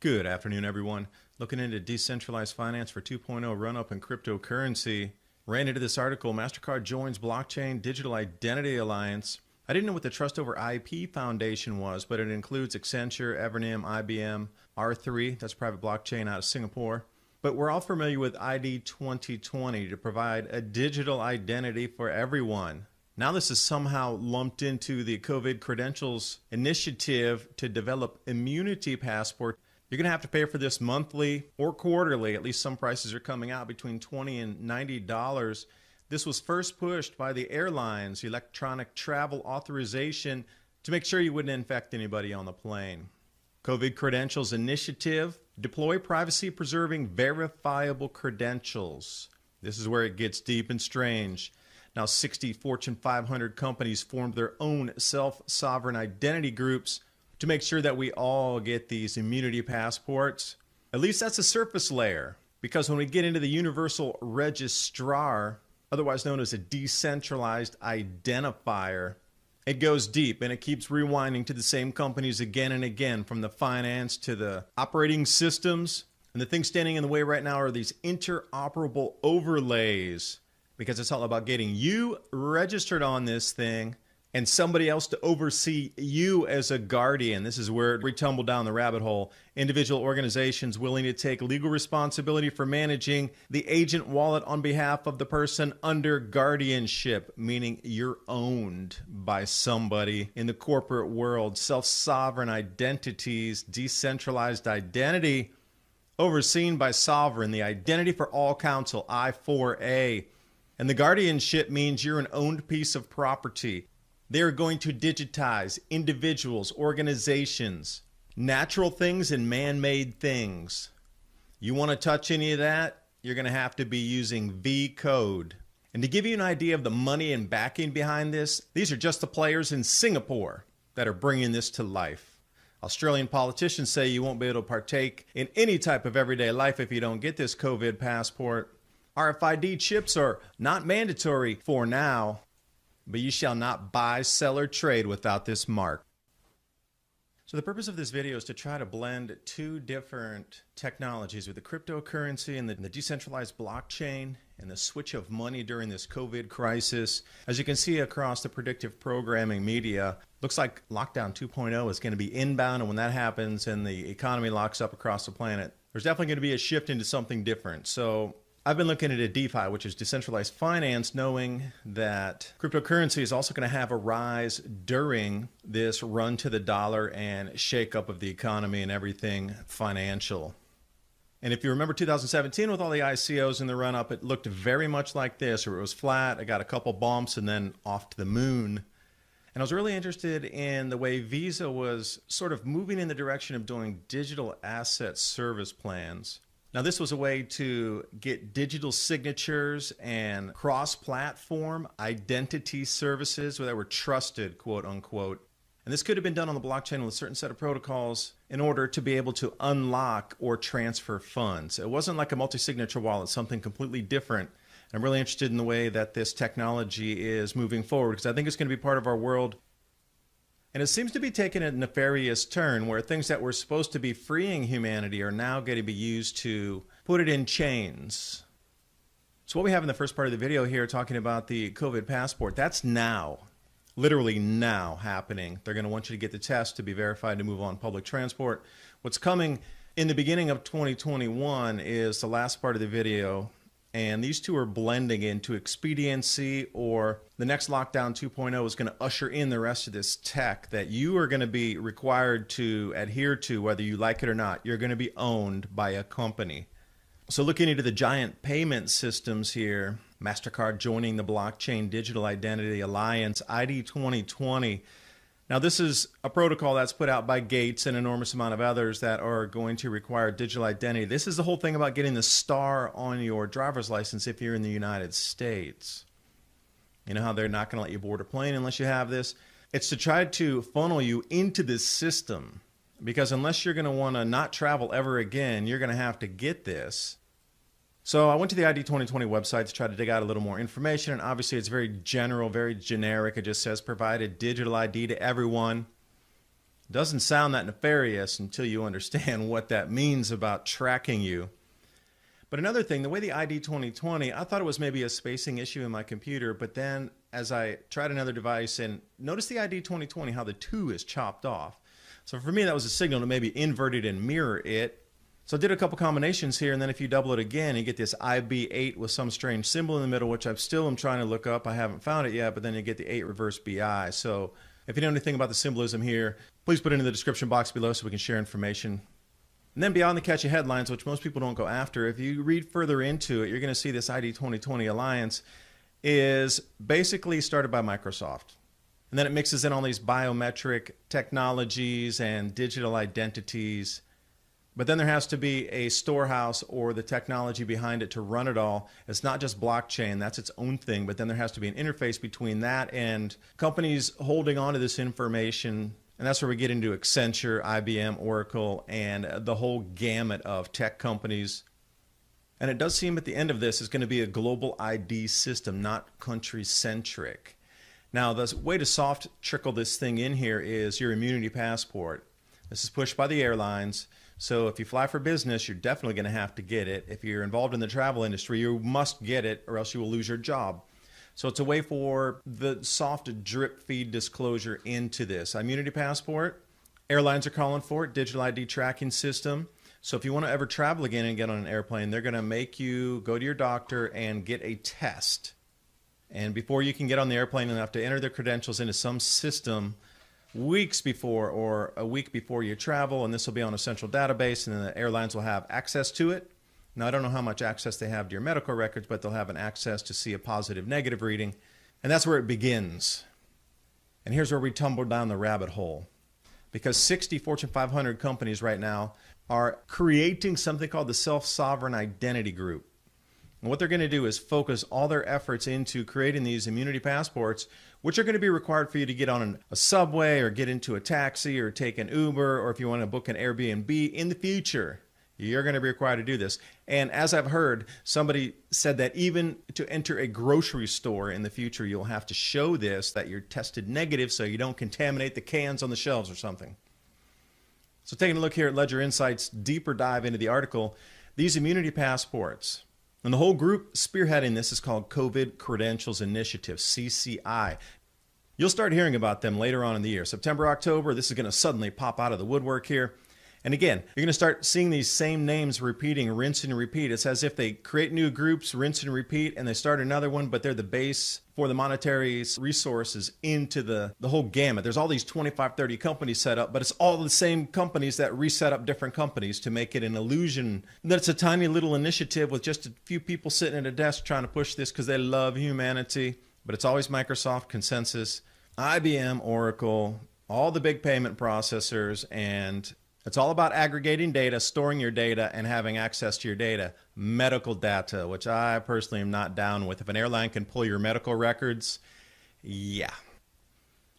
Good afternoon, everyone. Looking into decentralized finance for 2.0 run-up in cryptocurrency. Ran into this article, MasterCard joins blockchain digital identity alliance. I didn't know what the Trust Over IP Foundation was, but it includes Accenture, Evernym, IBM, R3, that's a private blockchain out of Singapore. But we're all familiar with ID 2020 to provide a digital identity for everyone. Now this is somehow lumped into the COVID credentials initiative to develop immunity passport. You're going to have to pay for this monthly or quarterly. At least some prices are coming out between $20 and $90. This was first pushed by the airlines, electronic travel authorization, to make sure you wouldn't infect anybody on the plane. COVID credentials initiative, deploy privacy-preserving verifiable credentials. This is where it gets deep and strange. Now 60 Fortune 500 companies formed their own self-sovereign identity groups to make sure that we all get these immunity passports. At least that's a surface layer, because when we get into the universal registrar, otherwise known as a decentralized identifier, it goes deep and it keeps rewinding to the same companies again and again, from the finance to the operating systems. And the thing standing in the way right now are these interoperable overlays, because it's all about getting you registered on this thing and somebody else to oversee you as a guardian. This is where we tumble down the rabbit hole. Individual organizations willing to take legal responsibility for managing the agent wallet on behalf of the person under guardianship, meaning you're owned by somebody in the corporate world. Self-sovereign identities, decentralized identity, overseen by sovereign, the Identity for All Council, I4A. And the guardianship means you're an owned piece of property. They're going to digitize individuals, organizations, natural things and man-made things. You want to touch any of that? You're going to have to be using V code. And to give you an idea of the money and backing behind this, these are just the players in Singapore that are bringing this to life. Australian politicians say you won't be able to partake in any type of everyday life if you don't get this COVID passport. RFID chips are not mandatory for now, but you shall not buy, sell, or trade without this mark. So the purpose of this video is to try to blend two different technologies with the cryptocurrency and the decentralized blockchain and the switch of money during this COVID crisis. As you can see across the predictive programming media, looks like lockdown 2.0 is going to be inbound, and when that happens and the economy locks up across the planet, there's definitely going to be a shift into something different. So I've been looking at a DeFi, which is decentralized finance, knowing that cryptocurrency is also going to have a rise during this run to the dollar and shakeup of the economy and everything financial. And if you remember 2017 with all the ICOs in the run-up, it looked very much like this, where it was flat, it got a couple bumps, and then off to the moon. And I was really interested in the way Visa was sort of moving in the direction of doing digital asset service plans. Now, this was a way to get digital signatures and cross-platform identity services that were trusted, quote unquote. And this could have been done on the blockchain with a certain set of protocols in order to be able to unlock or transfer funds. It wasn't like a multi-signature wallet, something completely different. And I'm really interested in the way that this technology is moving forward, because I think it's going to be part of our world. And it seems to be taking a nefarious turn where things that were supposed to be freeing humanity are now going to be used to put it in chains. So what we have in the first part of the video here, talking about the COVID passport, that's now, literally now happening. They're going to want you to get the test to be verified to move on public transport. What's coming in the beginning of 2021 is the last part of the video. And these two are blending into expediency, or the next lockdown 2.0 is going to usher in the rest of this tech that you are going to be required to adhere to, whether you like it or not. You're going to be owned by a company. So looking into the giant payment systems here, MasterCard joining the Blockchain Digital Identity Alliance, ID 2020. Now, this is a protocol that's put out by Gates and an enormous amount of others that are going to require digital identity. This is the whole thing about getting the star on your driver's license if you're in the United States. You know how they're not going to let you board a plane unless you have this? It's to try to funnel you into this system, because unless you're going to want to not travel ever again, you're going to have to get this. So I went to the ID 2020 website to try to dig out a little more information, and obviously it's very general, very generic. It just says provide a digital ID to everyone. Doesn't sound that nefarious until you understand what that means about tracking you. But another thing, the way the ID 2020, I thought it was maybe a spacing issue in my computer, but then as I tried another device and noticed the ID 2020, how the 2 is chopped off. So for me, that was a signal to maybe invert it and mirror it. So I did a couple combinations here, and then if you double it again, you get this IB8 with some strange symbol in the middle, which I still am trying to look up. I haven't found it yet, but then you get the 8 reverse BI. So if you know anything about the symbolism here, please put it in the description box below so we can share information. And then beyond the catchy headlines, which most people don't go after, if you read further into it, you're going to see this ID 2020 alliance is basically started by Microsoft. And then it mixes in all these biometric technologies and digital identities. But then there has to be a storehouse or the technology behind it to run it all. It's not just blockchain, that's its own thing, but then there has to be an interface between that and companies holding on to this information. And that's where we get into Accenture, IBM, Oracle, and the whole gamut of tech companies. And it does seem at the end of this is going to be a global ID system, not country-centric. Now, the way to soft trickle this thing in here is your immunity passport. This is pushed by the airlines. So if you fly for business, you're definitely going to have to get it. If you're involved in the travel industry, you must get it or else you will lose your job. So it's a way for the soft drip feed disclosure into this. Immunity passport, airlines are calling for it, digital ID tracking system. So if you want to ever travel again and get on an airplane, they're going to make you go to your doctor and get a test. And before you can get on the airplane, you'll have to enter their credentials into some system weeks before or a week before you travel, and this will be on a central database, and then the airlines will have access to it. Now, I don't know how much access they have to your medical records, but they'll have an access to see a positive, negative reading. And that's where it begins. And here's where we tumble down the rabbit hole. Because 60 Fortune 500 companies right now are creating something called the Self-Sovereign Identity Group. And what they're going to do is focus all their efforts into creating these immunity passports, which are going to be required for you to get on a subway or get into a taxi or take an Uber, or if you want to book an Airbnb in the future. You're going to be required to do this. And as I've heard, somebody said that even to enter a grocery store in the future, you'll have to show this, that you're tested negative so you don't contaminate the cans on the shelves or something. So taking a look here at Ledger Insights, deeper dive into the article, these immunity passports, and the whole group spearheading this is called COVID Credentials Initiative, CCI. You'll start hearing about them later on in the year. September, October, this is going to suddenly pop out of the woodwork here. And again, you're going to start seeing these same names repeating, rinse and repeat. It's as if they create new groups, rinse and repeat, and they start another one, but they're the base for the monetary resources into the whole gamut. There's all these 25, 30 companies set up, but it's all the same companies that reset up different companies to make it an illusion that it's a tiny little initiative with just a few people sitting at a desk trying to push this because they love humanity. But it's always Microsoft, Consensus, IBM, Oracle, all the big payment processors, and it's all about aggregating data, storing your data, and having access to your data. Medical data, which I personally am not down with. If an airline can pull your medical records, yeah.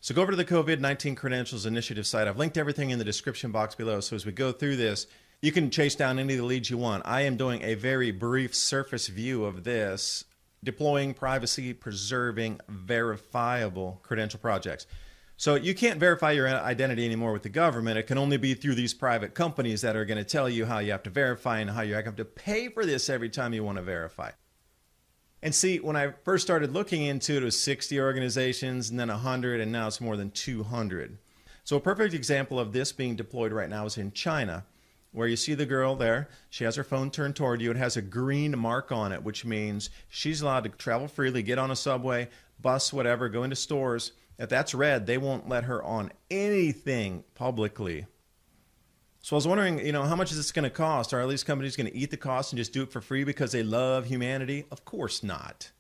So go over to the COVID-19 Credentials Initiative site. I've linked everything in the description box below. So as we go through this, you can chase down any of the leads you want. I am doing a very brief surface view of this, deploying privacy-preserving, verifiable credential projects. So you can't verify your identity anymore with the government. It can only be through these private companies that are going to tell you how you have to verify and how you have to pay for this every time you want to verify. And see, when I first started looking into it, it was 60 organizations and then 100, and now it's more than 200. So a perfect example of this being deployed right now is in China, where you see the girl there. She has her phone turned toward you. It has a green mark on it, which means she's allowed to travel freely, get on a subway, bus, whatever, go into stores. If that's red, they won't let her on anything publicly. So I was wondering, how much is this going to cost? Are all these companies going to eat the cost and just do it for free because they love humanity? Of course not.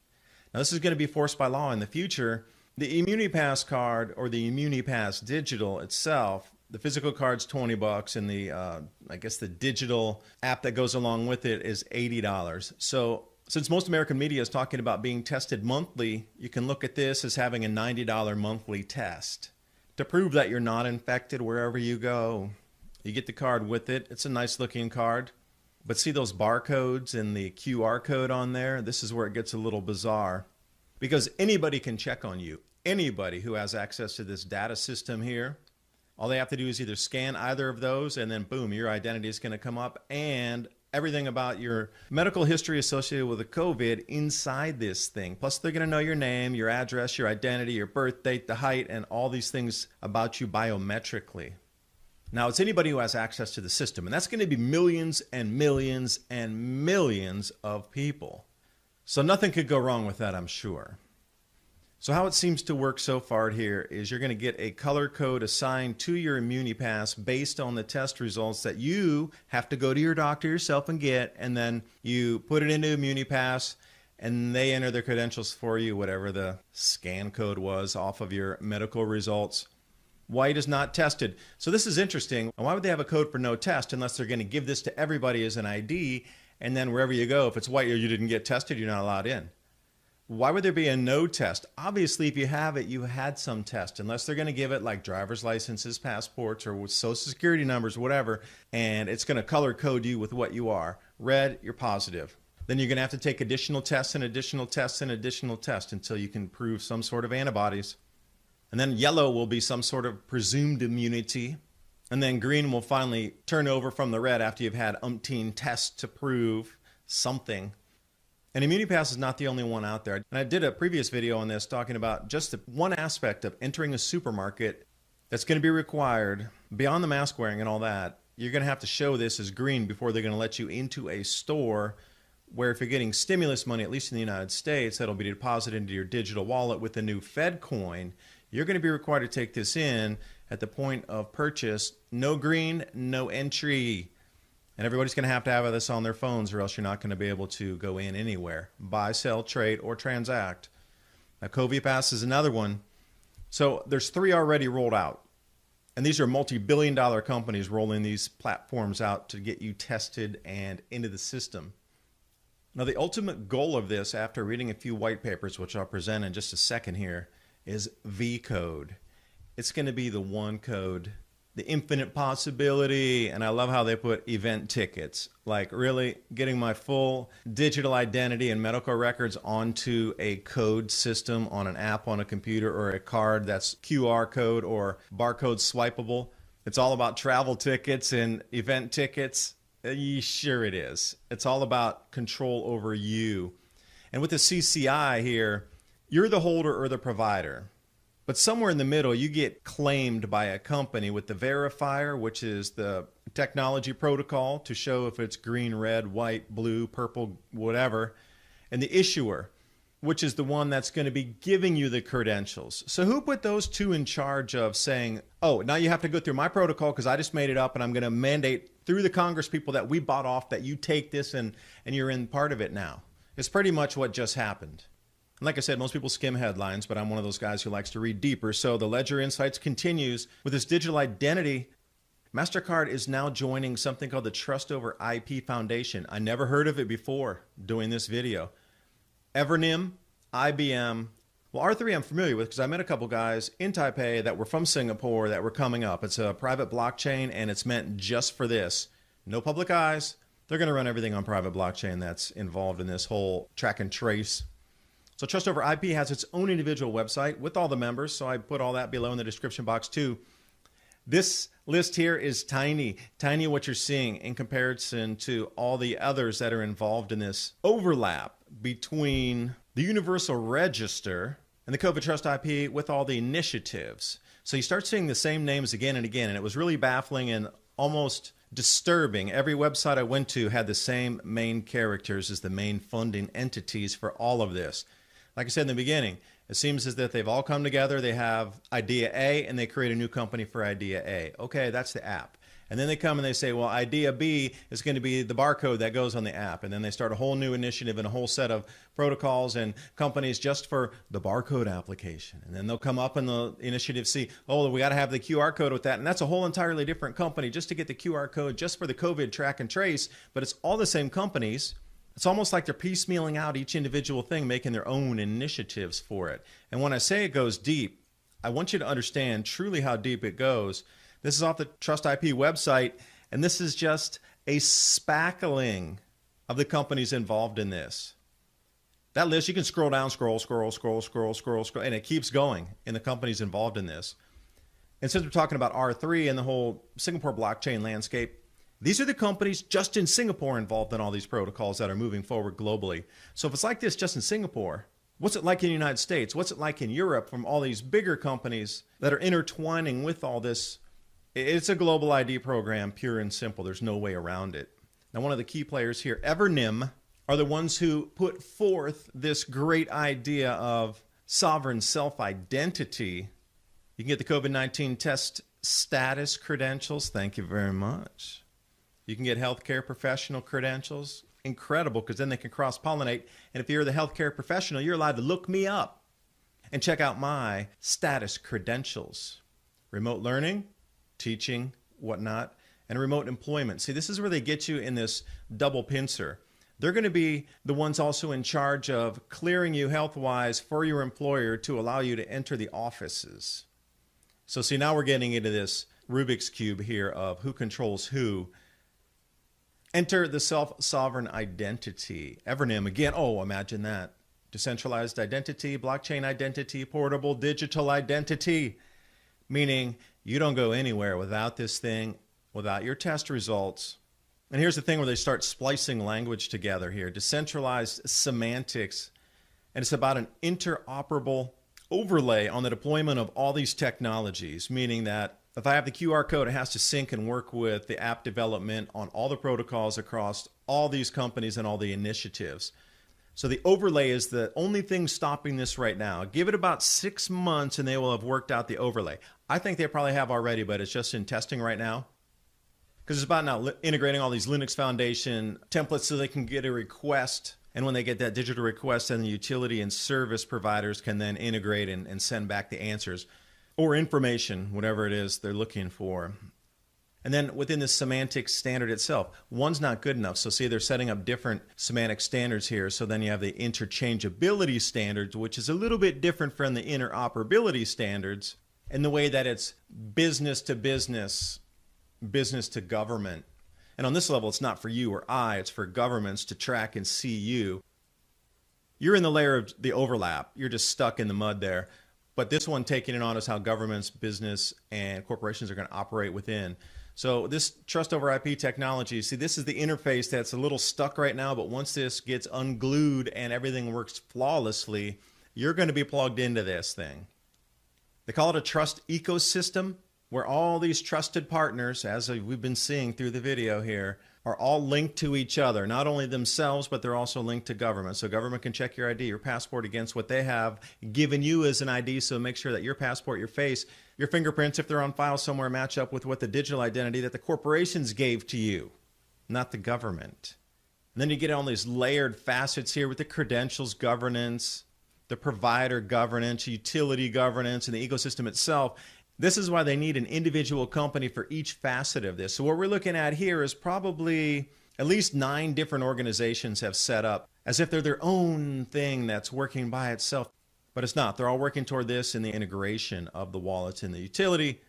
Now, this is going to be forced by law in the future. The Immunity Pass card or the Immunity Pass digital itself, the physical card's $20 and the, I guess the digital app that goes along with it is $80. So since most American media is talking about being tested monthly, you can look at this as having a $90 monthly test to prove that you're not infected wherever you go. You get the card with it. It's a nice looking card. But see those barcodes and the QR code on there? This is where it gets a little bizarre. Because anybody can check on you. Anybody who has access to this data system here. All they have to do is either scan either of those, and then boom, your identity is going to come up, and everything about your medical history associated with the COVID inside this thing. Plus, they're going to know your name, your address, your identity, your birth date, the height, and all these things about you biometrically. Now, it's anybody who has access to the system, and that's going to be millions and millions and millions of people. So nothing could go wrong with that, I'm sure. So how it seems to work so far here is you're going to get a color code assigned to your ImmuniPass based on the test results that you have to go to your doctor yourself and get, and then you put it into ImmuniPass and they enter their credentials for you, whatever the scan code was off of your medical results. White is not tested. So this is interesting. Why would they have a code for no test unless they're going to give this to everybody as an ID, and then wherever you go, if it's white or you didn't get tested, you're not allowed in? Why would there be a no test? Obviously, if you have it, you had some test, unless they're going to give it like driver's licenses, passports, or with social security numbers, whatever, and it's going to color code you with what you are. Red, you're positive. Then you're going to have to take additional tests and additional tests and additional tests until you can prove some sort of antibodies. And then yellow will be some sort of presumed immunity. And then green will finally turn over from the red after you've had umpteen tests to prove something. And ImmuniPass is not the only one out there. And I did a previous video on this talking about just the one aspect of entering a supermarket that's going to be required beyond the mask wearing and all that. You're going to have to show this as green before they're going to let you into a store where if you're getting stimulus money, at least in the United States, that'll be deposited into your digital wallet with the new Fed coin. You're going to be required to take this in at the point of purchase. No green, no entry. And everybody's going to have this on their phones, or else you're not going to be able to go in anywhere. Buy, sell, trade, or transact. Now, CoviPass is another one. So there's 3 already rolled out. And these are multi-billion-dollar companies rolling these platforms out to get you tested and into the system. Now, the ultimate goal of this, after reading a few white papers, which I'll present in just a second here, is V code. It's going to be the one code, the infinite possibility. And I love how they put event tickets, like really getting my full digital identity and medical records onto a code system on an app on a computer, or a card that's QR code or barcode swipeable. It's all about travel tickets and event tickets. Sure it is. It's all about control over you. And with the CCI here, you're the holder or the provider. But somewhere in the middle, you get claimed by a company with the verifier, which is the technology protocol to show if it's green, red, white, blue, purple, whatever. And the issuer, which is the one that's going to be giving you the credentials. So who put those two in charge of saying, oh, now you have to go through my protocol because I just made it up and I'm going to mandate through the Congress people that we bought off that you take this and you're in part of it now? It's pretty much what just happened. And like I said, most people skim headlines, but I'm one of those guys who likes to read deeper. So the Ledger Insights continues with this digital identity. MasterCard is now joining something called the Trust Over IP Foundation. I never heard of it before doing this video. Evernym, IBM. Well, R3 I'm familiar with because I met a couple guys in Taipei that were from Singapore that were coming up. It's a private blockchain and it's meant just for this. No public eyes. They're going to run everything on private blockchain that's involved in this whole track and trace. So Trust Over IP has its own individual website with all the members, so I put all that below in the description box too. This list here is tiny what you're seeing in comparison to all the others that are involved in this overlap between the Universal Register and the COVID Trust IP with all the initiatives. So you start seeing the same names again and again, and it was really baffling and almost disturbing. Every website I went to had the same main characters as the main funding entities for all of this. Like I said in the beginning, it seems as if they've all come together. They have idea A and they create a new company for idea A. Okay, that's the app. And then they come and they say, well, idea B is going to be the barcode that goes on the app. And then they start a whole new initiative and a whole set of protocols and companies just for the barcode application. And then they'll come up in the initiative C, oh, we got to have the QR code with that. And that's a whole entirely different company just to get the QR code just for the COVID track and trace. But it's all the same companies. It's almost like they're piecemealing out each individual thing, making their own initiatives for it. And when I say it goes deep, I want you to understand truly how deep it goes. This is off the Trust IP website, and this is just a spackling of the companies involved in this. That list, you can scroll down, scroll, and it keeps going in the companies involved in this. And since we're talking about R3 and the whole Singapore blockchain landscape, these are the companies just in Singapore involved in all these protocols that are moving forward globally. So if it's like this just in Singapore, what's it like in the United States? What's it like in Europe from all these bigger companies that are intertwining with all this? It's a global ID program, pure and simple. There's no way around it. Now, one of the key players here, Evernym, are the ones who put forth this great idea of sovereign self-identity. You can get the COVID-19 test status credentials. Thank you very much. You can get healthcare professional credentials. Incredible, because then they can cross-pollinate. And if you're the healthcare professional, you're allowed to look me up and check out my status credentials. Remote learning, teaching, whatnot, and remote employment. See, this is where they get you in this double pincer. They're going to be the ones also in charge of clearing you health-wise for your employer to allow you to enter the offices. So see, now we're getting into this Rubik's Cube here of who controls who. Enter the self-sovereign identity. Evernym, again, oh, imagine that. Decentralized identity, blockchain identity, portable digital identity. Meaning you don't go anywhere without this thing, without your test results. And here's the thing where they start splicing language together here. Decentralized semantics. And it's about an interoperable overlay on the deployment of all these technologies, meaning that if I have the QR code, it has to sync and work with the app development on all the protocols across all these companies and all the initiatives. So the overlay is the only thing stopping this right now. Give it about 6 months and they will have worked out the overlay. I think they probably have already, but it's just in testing right now. Because it's about now integrating all these Linux Foundation templates so they can get a request. And when they get that digital request, then the utility and service providers can then integrate and send back the answers or information, whatever it is they're looking for. And then within the semantic standard itself, one's not good enough. So see, they're setting up different semantic standards here. So then you have the interchangeability standards, which is a little bit different from the interoperability standards in the way that it's business to business, business to government. And on this level, it's not for you or I, it's for governments to track and see you. You're in the layer of the overlap. You're just stuck in the mud there. But this one taking it on is how governments, business, and corporations are going to operate within. So this trust over IP technology, see, this is the interface that's a little stuck right now, but once this gets unglued and everything works flawlessly, you're going to be plugged into this thing. They call it a trust ecosystem, where all these trusted partners, as we've been seeing through the video here, are all linked to each other, not only themselves, but they're also linked to government. So government can check your ID, your passport against what they have given you as an ID. So make sure that your passport, your face, your fingerprints, if they're on file somewhere, match up with what the digital identity that the corporations gave to you, not the government. And then you get all these layered facets here with the credentials governance, the provider governance, utility governance, and the ecosystem itself. This is why they need an individual company for each facet of this. So what we're looking at here is probably at least 9 different organizations have set up as if they're their own thing that's working by itself. But it's not. They're all working toward this in the integration of the wallets and the utility.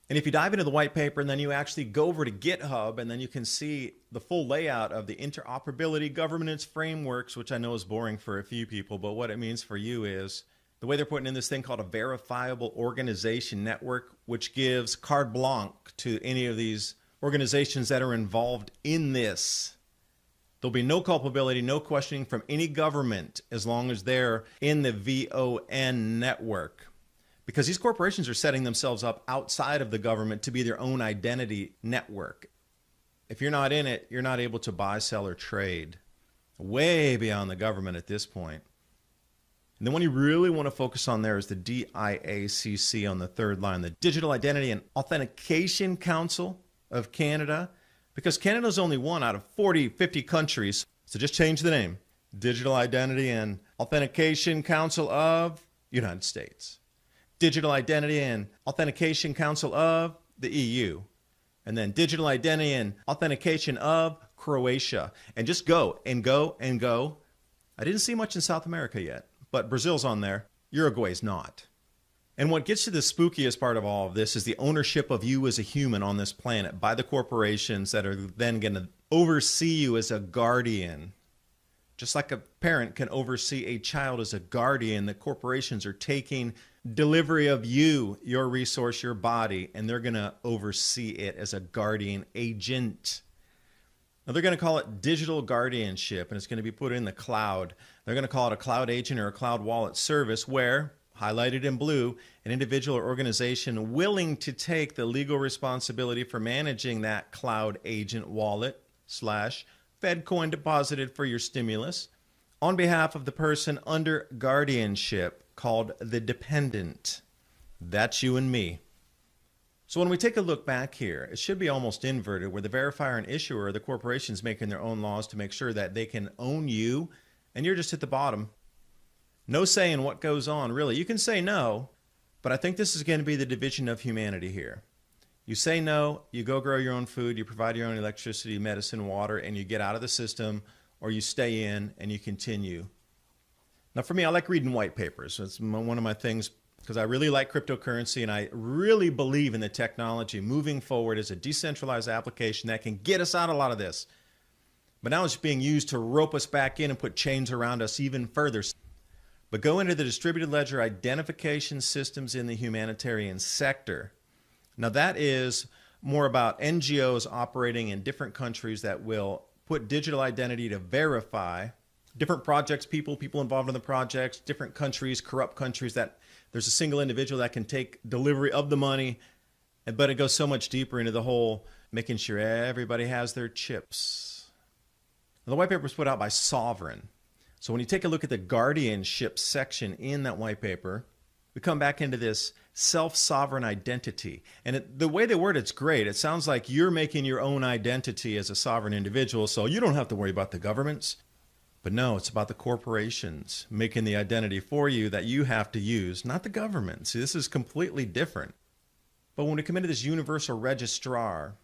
And if you dive into the white paper and then you actually go over to GitHub and then you can see the full layout of the interoperability governance frameworks, which I know is boring for a few people, but what it means for you is the way they're putting in this thing called a verifiable organization network, which gives carte blanche to any of these organizations that are involved in this. There'll be no culpability, no questioning from any government as long as they're in the VON network. Because these corporations are setting themselves up outside of the government to be their own identity network. If you're not in it, you're not able to buy, sell, or trade. Way beyond the government at this point. And the one you really want to focus on there is the DIACC on the third line, the Digital Identity and Authentication Council of Canada, because Canada's only one out of 40, 50 countries. So just change the name. Digital Identity and Authentication Council of United States. Digital Identity and Authentication Council of the EU. And then Digital Identity and Authentication of Croatia. And just go and go and go. I didn't see much in South America yet. But Brazil's on there. Uruguay's not. And what gets to the spookiest part of all of this is the ownership of you as a human on this planet by the corporations that are then going to oversee you as a guardian. Just like a parent can oversee a child as a guardian, the corporations are taking delivery of you, your resource, your body, and they're going to oversee it as a guardian agent. Now, they're going to call it digital guardianship, and it's going to be put in the cloud. They're going to call it a cloud agent or a cloud wallet service where, highlighted in blue, an individual or organization willing to take the legal responsibility for managing that cloud agent wallet / Fed coin deposited for your stimulus on behalf of the person under guardianship called the dependent. That's you and me. So when we take a look back here, it should be almost inverted, where the verifier and issuer are the corporations making their own laws to make sure that they can own you, and you're just at the bottom. No say in what goes on, really. You can say no, but I think this is going to be the division of humanity here. You say no, you go grow your own food, you provide your own electricity, medicine, water, and you get out of the system, or you stay in and you continue. Now, for me, I like reading white papers. It's one of my things because I really like cryptocurrency and I really believe in the technology moving forward as a decentralized application that can get us out of a lot of this. But now it's being used to rope us back in and put chains around us even further. But go into the distributed ledger identification systems in the humanitarian sector. Now that is more about NGOs operating in different countries that will put digital identity to verify different projects, people involved in the projects, different countries, corrupt countries, that there's a single individual that can take delivery of the money, but it goes so much deeper into the whole making sure everybody has their chips. Now, the white paper was put out by Sovereign. So when you take a look at the guardianship section in that white paper, we come back into this self-sovereign identity. And the way they word it's great. It sounds like you're making your own identity as a sovereign individual, so you don't have to worry about the governments. But no, it's about the corporations making the identity for you that you have to use, not the government. See, this is completely different. But when we come into this universal registrar,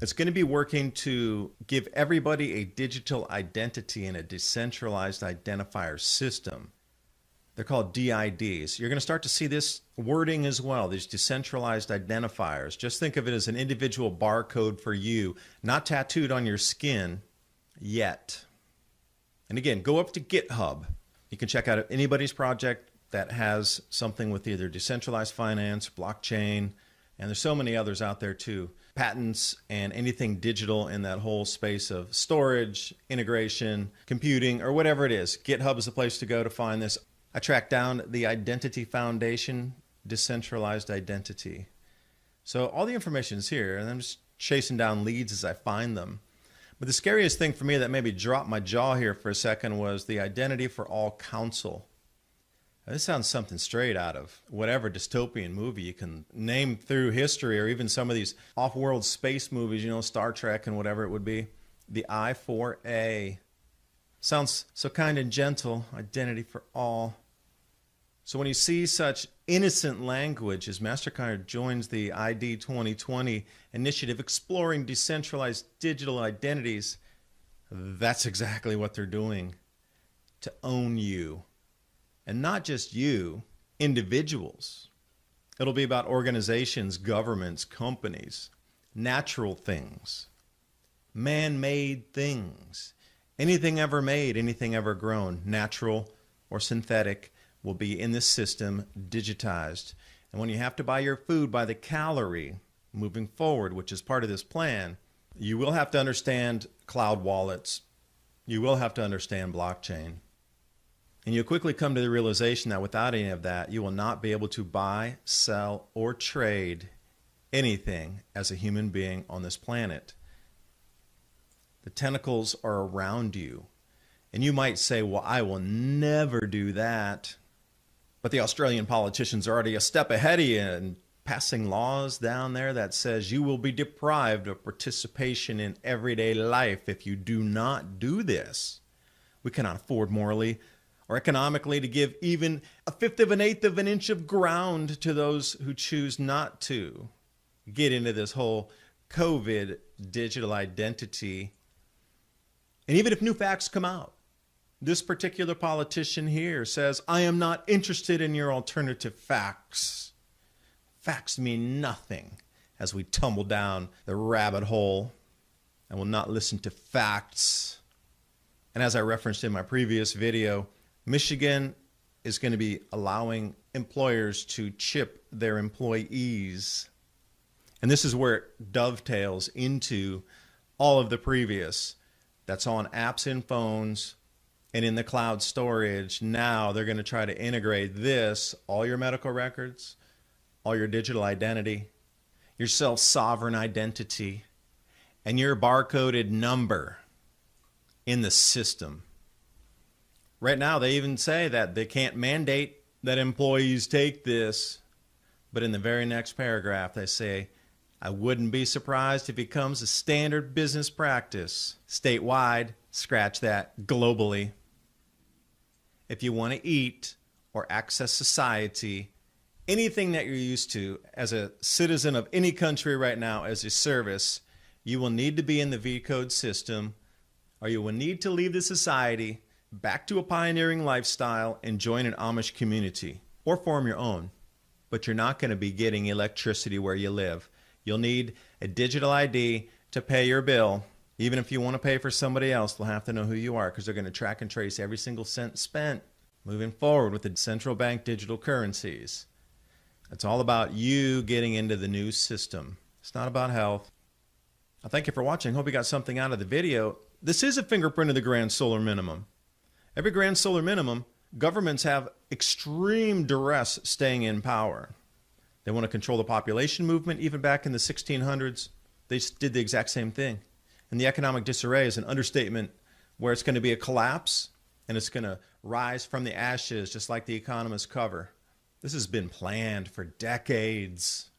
it's going to be working to give everybody a digital identity in a decentralized identifier system. They're called DIDs. You're going to start to see this wording as well, these decentralized identifiers. Just think of it as an individual barcode for you, not tattooed on your skin yet. And again, go up to GitHub. You can check out anybody's project that has something with either decentralized finance, blockchain, and there's so many others out there too. Patents and anything digital in that whole space of storage, integration, computing, or whatever it is. GitHub is the place to go to find this. I tracked down the Identity Foundation, decentralized identity. So all the information is here, and I'm just chasing down leads as I find them. But the scariest thing for me that maybe dropped my jaw here for a second was the Identity for All Council. Now, this sounds something straight out of whatever dystopian movie you can name through history, or even some of these off-world space movies, Star Trek and whatever it would be. The I4A. Sounds so kind and gentle, identity for all. So when you see such innocent language as MasterCard joins the ID 2020 initiative exploring decentralized digital identities, that's exactly what they're doing. To own you. And not just you, individuals. It'll be about organizations, governments, companies, natural things, man-made things. Anything ever made, anything ever grown, natural or synthetic, will be in this system digitized. And when you have to buy your food by the calorie moving forward, which is part of this plan, you will have to understand cloud wallets. You will have to understand blockchain. And you'll quickly come to the realization that without any of that, you will not be able to buy, sell, or trade anything as a human being on this planet. The tentacles are around you. And you might say, well, I will never do that. But the Australian politicians are already a step ahead of you and passing laws down there that says you will be deprived of participation in everyday life if you do not do this. We cannot afford morally or economically to give even a fifth of an eighth of an inch of ground to those who choose not to get into this whole COVID digital identity. And even if new facts come out, this particular politician here says, I am not interested in your alternative facts. Facts mean nothing as we tumble down the rabbit hole and will not listen to facts. And as I referenced in my previous video, Michigan is going to be allowing employers to chip their employees. And this is where it dovetails into all of the previous. That's on apps and phones and in the cloud storage. Now they're going to try to integrate this, all your medical records, all your digital identity, your self-sovereign identity, and your barcoded number in the system. Right now, they even say that they can't mandate that employees take this, but in the very next paragraph, they say, I wouldn't be surprised if it becomes a standard business practice statewide, scratch that, globally. If you want to eat or access society, anything that you're used to as a citizen of any country right now as a service, you will need to be in the V-code system, or you will need to leave the society, back to a pioneering lifestyle, and join an Amish community, or form your own. But you're not going to be getting electricity where you live. You'll need a digital ID to pay your bill. Even if you want to pay for somebody else, they'll have to know who you are, because they're going to track and trace every single cent spent. Moving forward with the central bank digital currencies, it's all about you getting into the new system. It's not about health. I thank you for watching. Hope you got something out of the video. This is a fingerprint of the grand solar minimum. Every grand solar minimum, governments have extreme duress staying in power. They want to control the population movement. Even back in the 1600s, they did the exact same thing. And the economic disarray is an understatement, where it's going to be a collapse and it's going to rise from the ashes, just like the economists cover. This has been planned for decades.